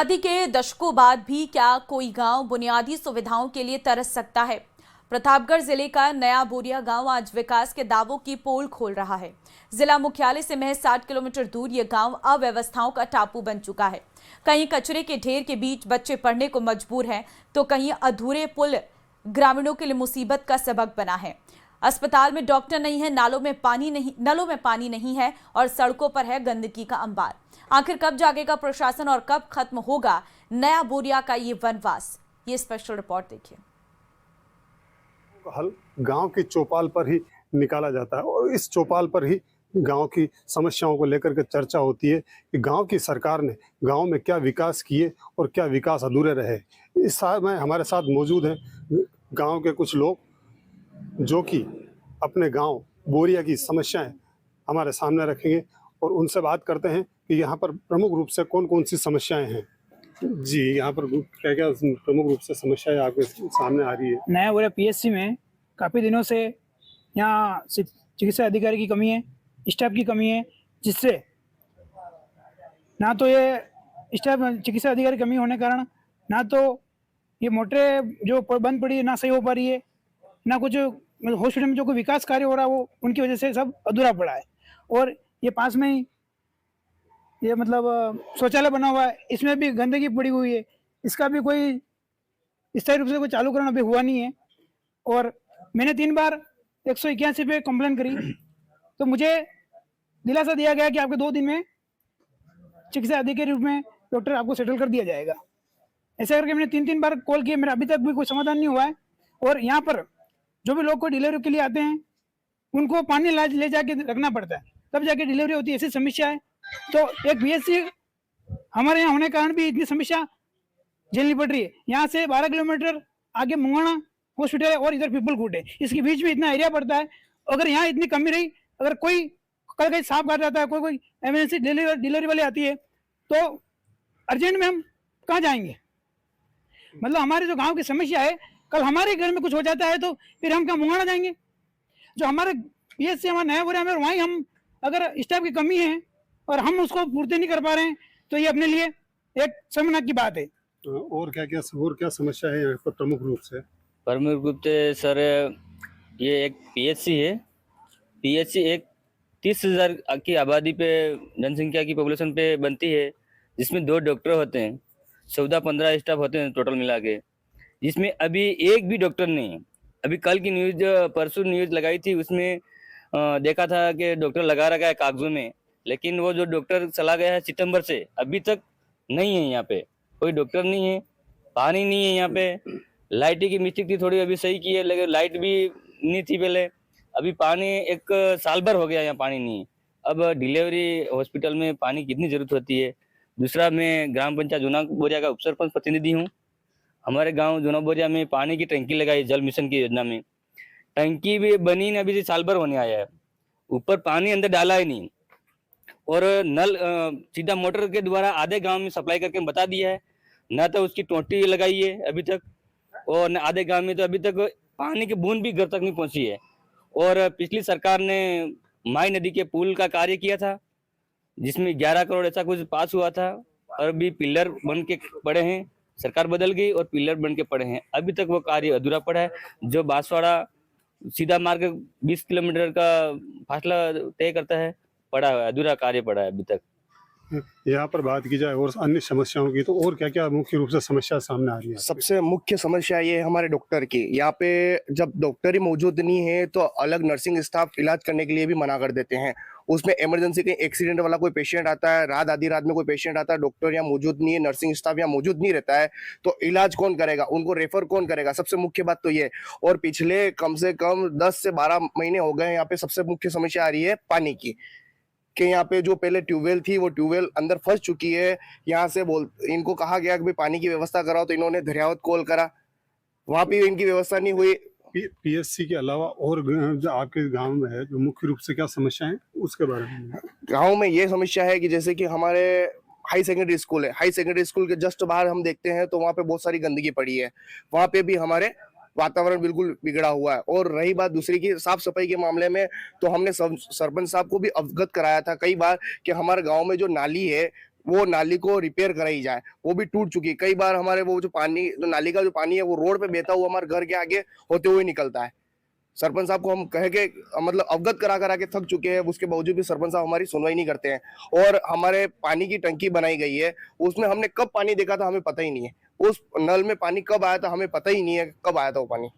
आदि के दशकों बाद भी क्या कोई गांव बुनियादी सुविधाओं के लिए तरस सकता है? प्रतापगढ़ जिले का नया बोरिया गांव आज विकास के दावों की पोल खोल रहा है। जिला मुख्यालय से महज 60 किलोमीटर दूर यह गांव अव्यवस्थाओं का टापू बन चुका है। कहीं कचरे के ढेर के बीच बच्चे पढ़ने को मजबूर हैं, तो कहीं अधूरे पुल ग्रामीणों के लिए मुसीबत का सबक बना है। अस्पताल में डॉक्टर नहीं है, नलों में पानी नहीं है और सड़कों पर है गंदगी का अंबार। आखिर कब जागेगा प्रशासन और कब खत्म होगा नया बोरिया का ये वनवास? ये स्पेशल रिपोर्ट देखिए। हल गांव की चौपाल पर ही निकाला जाता है और इस चौपाल पर ही गांव की समस्याओं को लेकर के चर्चा होती है कि गांव की सरकार ने गांव में क्या विकास किए और क्या विकास अधूरे रहे। इस समय हमारे साथ मौजूद हैं गांव के कुछ लोग जो कि अपने गांव बोरिया की समस्याएं हमारे सामने रखेंगे और उनसे बात करते हैं कि यहाँ पर प्रमुख रूप से कौन कौन सी समस्याएं हैं। जी, यहाँ पर क्या क्या प्रमुख रूप से समस्याएं आपके सामने आ रही है? नया बोरिया पीएचसी में काफ़ी दिनों से यहाँ चिकित्सा अधिकारी की कमी है, स्टाफ की कमी है, जिससे ना तो ये स्टाफ चिकित्सा अधिकारी की कमी होने के कारण ना तो ये मोटरें जो बंद पड़ी है ना सही हो पा रही है, ना कुछ हॉस्पिटल में जो कोई विकास कार्य हो रहा है वो उनकी वजह से सब अधूरा पड़ा है। और ये पास में ही ये शौचालय बना हुआ है, इसमें भी गंदगी पड़ी हुई है, इसका भी कोई स्थायी रूप से कोई चालू करना अभी हुआ नहीं है। और मैंने 3 बार 181 पे कंप्लेन करी तो मुझे दिलासा दिया गया कि आपके 2 दिन में चिकित्सा अधिकारी के रूप में डॉक्टर आपको सेटल कर दिया जाएगा। ऐसे करके मैंने 3 बार कॉल किए, मेरा अभी तक भी कोई समाधान नहीं हुआ है। और यहाँ पर जो भी लोग को डिलीवरी के लिए आते हैं उनको पानी ले जाके रखना पड़ता है, तब जाके डिलीवरी होती है। ऐसी समस्या है। तो एक बीएससी हमारे यहाँ होने के कारण भी इतनी समस्या झेलनी पड़ रही है। यहाँ से 12 किलोमीटर आगे मुंगाना हॉस्पिटल है और इधर पीपलकुट है, इसके बीच में इतना एरिया पड़ता है। अगर यहाँ इतनी कमी रही, अगर कोई कल कहीं सांप काट जाता है, कोई इमरजेंसी डिलीवरी वाली आती है, तो अर्जेंट में हम कहाँ जाएंगे? हमारे जो गांव की समस्या है, कल हमारे घर में कुछ हो जाता है तो फिर हम क्या मुंगाना जाएंगे? जो हमारे पीएचसी हमारा नया बोरिया में, वहीं हम अगर स्टाफ की कमी है और हम उसको पूर्ति नहीं कर पा रहे हैं तो ये अपने लिए एक शर्मनाक की बात है। और क्या समस्या है यहाँ पर प्रमुख रूप से? सर, ये एक पीएचसी है। पीएचसी एक 30,000 की आबादी पे, जनसंख्या की पॉपुलेशन पे बनती है, जिसमें 2 डॉक्टर होते हैं, 14-15 स्टाफ होते हैं टोटल मिला के, जिसमें अभी एक भी डॉक्टर नहीं है। अभी कल की परसों न्यूज़ लगाई थी, उसमें देखा था कि डॉक्टर लगा रखा है कागजों में, लेकिन वो जो डॉक्टर चला गया है सितंबर से, अभी तक नहीं है। यहाँ पे कोई डॉक्टर नहीं है, पानी नहीं है। यहाँ पे लाइट की मिस्टेक थी थोड़ी, अभी सही की है, लेकिन लाइट भी नहीं थी पहले। अभी पानी 1 साल भर हो गया, यहाँ पानी नहीं है। अब डिलीवरी हॉस्पिटल में पानी कितनी जरूरत होती है। दूसरा, मैं ग्राम पंचायत जूना बोरिया का उप सरपंच प्रतिनिधि हूँ। हमारे गाँव जूना बोरिया में पानी की टंकी लगाई जल मिशन की योजना में। टंकी भी बनी नहीं, अभी से साल भर होने आया है, ऊपर पानी अंदर डाला ही नहीं। और नल सीधा मोटर के द्वारा आधे गांव में सप्लाई करके बता दिया है, ना तो उसकी टोटी लगाई है अभी तक, और न आधे गांव में तो अभी तक पानी की बूंद भी घर तक नहीं पहुंची है। और पिछली सरकार ने माई नदी के पुल का कार्य किया था, जिसमें 11 करोड़ ऐसा कुछ पास हुआ था, और अभी पिलर बन के पड़े हैं। सरकार बदल गई और पिलर बन के पड़े हैं, अभी तक वो कार्य अधूरा पड़ा है। जो बांसवाड़ा सीधा मार्ग 20 किलोमीटर का फासला तय करता है, पड़ा है, अधूरा कार्य पड़ा है अभी तक। यहाँ पर बात की जाए और अन्य समस्याओं की, तो और क्या क्या मुख्य रूप से समस्या सामने आ रही है? सबसे मुख्य समस्या ये है हमारे डॉक्टर की। यहाँ पे जब डॉक्टर ही मौजूद नहीं है तो अलग नर्सिंग स्टाफ इलाज करने के लिए भी मना कर देते हैं। उसमें इमरजेंसी के एक्सीडेंट वाला कोई पेशेंट आता है, आधी रात में कोई पेशेंट आता है, डॉक्टर यहाँ मौजूद नहीं है, नर्सिंग स्टाफ यहाँ मौजूद नहीं रहता है, तो इलाज कौन करेगा? उनको रेफर कौन करेगा? सबसे मुख्य बात तो ये। और पिछले कम से कम 10 से 12 महीने हो गए यहाँ पे सबसे मुख्य समस्या आ रही है पानी की, कि यहाँ पे जो पहले ट्यूबवेल थी वो ट्यूबवेल अंदर फंस चुकी है। यहाँ से इनको कहा गया कि भाई पानी की व्यवस्था कराओ, तो इन्होंने धरियावत कॉल करा, वहां पे इनकी व्यवस्था नहीं हुई। पीएचसी के अलावा और जो आपके गांव में है, जो मुख्य रूप से क्या समस्या है उसके बारे में? गांव में ये समस्या है कि जैसे कि हमारे हाई सेकेंडरी स्कूल है, हाई सेकेंडरी स्कूल के जस्ट बाहर हम देखते हैं तो वहाँ पे बहुत सारी गंदगी पड़ी है, वहाँ पे भी हमारे वातावरण बिल्कुल बिगड़ा हुआ है। और रही बात दूसरी की साफ सफाई के मामले में, तो हमने सरपंच साहब को भी अवगत कराया था कई बार कि हमारे गांव में जो नाली है वो नाली को रिपेयर कराई जाए, वो भी टूट चुकी है। कई बार हमारे वो जो पानी, जो नाली का जो पानी है वो रोड पे बहता हुआ हमारे घर के आगे होते हुए निकलता है। सरपंच साहब को हम कह के मतलब अवगत करा के थक चुके हैं, उसके बावजूद भी सरपंच साहब हमारी सुनवाई नहीं करते हैं। और हमारे पानी की टंकी बनाई गई है, उसमें हमने कब पानी देखा था हमें पता ही नहीं है। उस नल में पानी कब आया था हमें पता ही नहीं है, कब आया था वो पानी।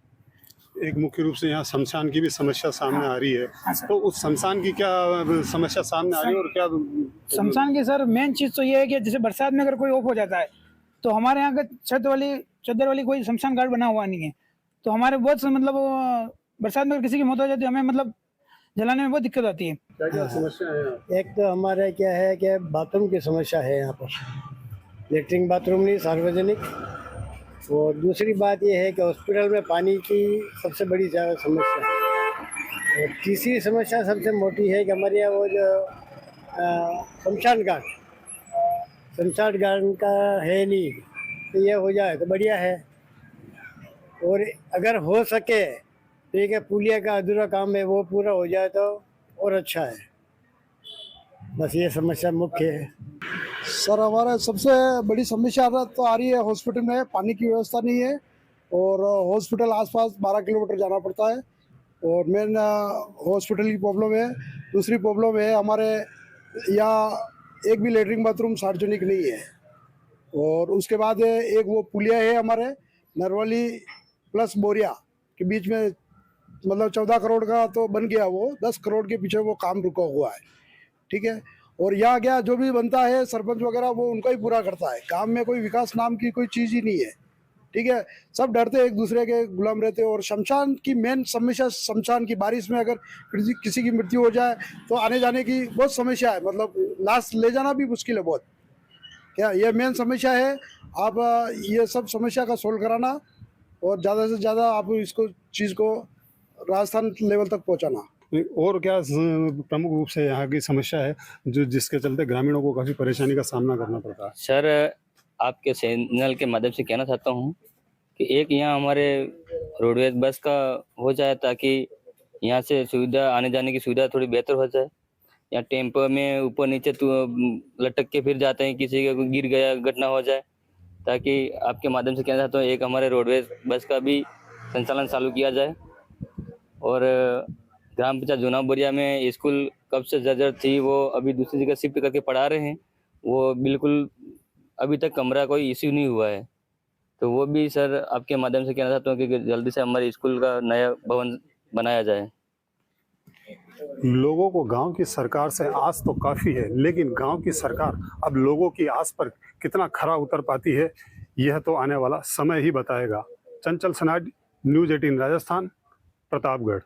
एक मुख्य रूप से यहाँ शमशान की भी समस्या सामने आ रही है, तो उस शमशान की क्या समस्या सामने आ रही है और क्या शमशान की सर मेन चीज़ तो ये है कि जैसे बरसात में अगर कोई ऑफ हो जाता है तो हमारे यहाँ का चद्दर वाली कोई शमशान घाट बना हुआ नहीं है, तो हमारे बहुत से मतलब बरसात में अगर किसी की मौत हो जाती है हमें मतलब जलाने में बहुत दिक्कत आती है। क्या क्या समस्या है? एक तो हमारे क्या है कि बाथरूम की समस्या है यहाँ पर, लेटरिन बाथरूम नहीं सार्वजनिक। और दूसरी बात ये है कि हॉस्पिटल में पानी की सबसे बड़ी ज़्यादा समस्या है। और तीसरी समस्या सबसे मोटी है कि हमारे यहाँ वो जो शमशान घाट का है नहीं, तो ये हो जाए तो बढ़िया है। और अगर हो सके तो ये पुलिया का अधूरा काम है वो पूरा हो जाए तो और अच्छा है। बस ये समस्या मुख्य है। सर हमारा सबसे बड़ी समस्या तो आ रही है, हॉस्पिटल में पानी की व्यवस्था नहीं है और हॉस्पिटल आसपास 12 किलोमीटर जाना पड़ता है और मेन हॉस्पिटल की प्रॉब्लम है। दूसरी प्रॉब्लम है हमारे यहाँ एक भी लेटरिन बाथरूम सार्वजनिक नहीं है। और उसके बाद एक वो पुलिया है हमारे नरवली प्लस बोरिया के बीच में, मतलब 14 करोड़ का तो बन गया, वो 10 करोड़ के पीछे वो काम रुका हुआ है। ठीक है, और यहाँ क्या जो भी बनता है सरपंच वगैरह वो उनका ही पूरा करता है, काम में कोई विकास नाम की कोई चीज़ ही नहीं है। ठीक है, सब डरते हैं एक दूसरे के गुलाम रहते हैं। और शमशान की मेन समस्या, शमशान की बारिश में अगर किसी की मृत्यु हो जाए तो आने जाने की बहुत समस्या है, मतलब लाश ले जाना भी मुश्किल है बहुत। क्या ये मेन समस्या है, आप ये सब समस्या का सोल्व कराना और ज़्यादा से ज़्यादा आप इसको चीज़ को राजस्थान लेवल तक पहुंचाना। और क्या प्रमुख रूप से यहाँ की समस्या है जो जिसके चलते ग्रामीणों को काफी परेशानी का सामना करना पड़ता है? सर आपके चैनल के माध्यम से कहना चाहता हूँ कि एक यहाँ हमारे रोडवेज बस का हो जाए ताकि यहाँ से सुविधा, आने जाने की सुविधा थोड़ी बेहतर हो जाए। यहाँ टेम्पो में ऊपर नीचे तो लटक के फिर जाते हैं, किसी का गिर गया घटना हो जाए, ताकि आपके माध्यम से कहना चाहता हूँ एक हमारे रोडवेज बस का भी संचालन चालू किया जाए। और ग्राम पंचायत जुनाव बोरिया में स्कूल कब से जर्जर थी, वो अभी दूसरी जगह शिफ्ट करके पढ़ा रहे हैं, वो बिल्कुल अभी तक कमरा कोई इश्यू नहीं हुआ है। तो वो भी सर आपके माध्यम से कहना चाहता हूँ कि जल्दी से हमारे स्कूल का नया भवन बनाया जाए। लोगों को गांव की सरकार से आस तो काफी है, लेकिन गांव की सरकार अब लोगों की आस पर कितना खरा उतर पाती है यह तो आने वाला समय ही बताएगा। चंचल सनाड, न्यूज़ 18 राजस्थान, प्रतापगढ़।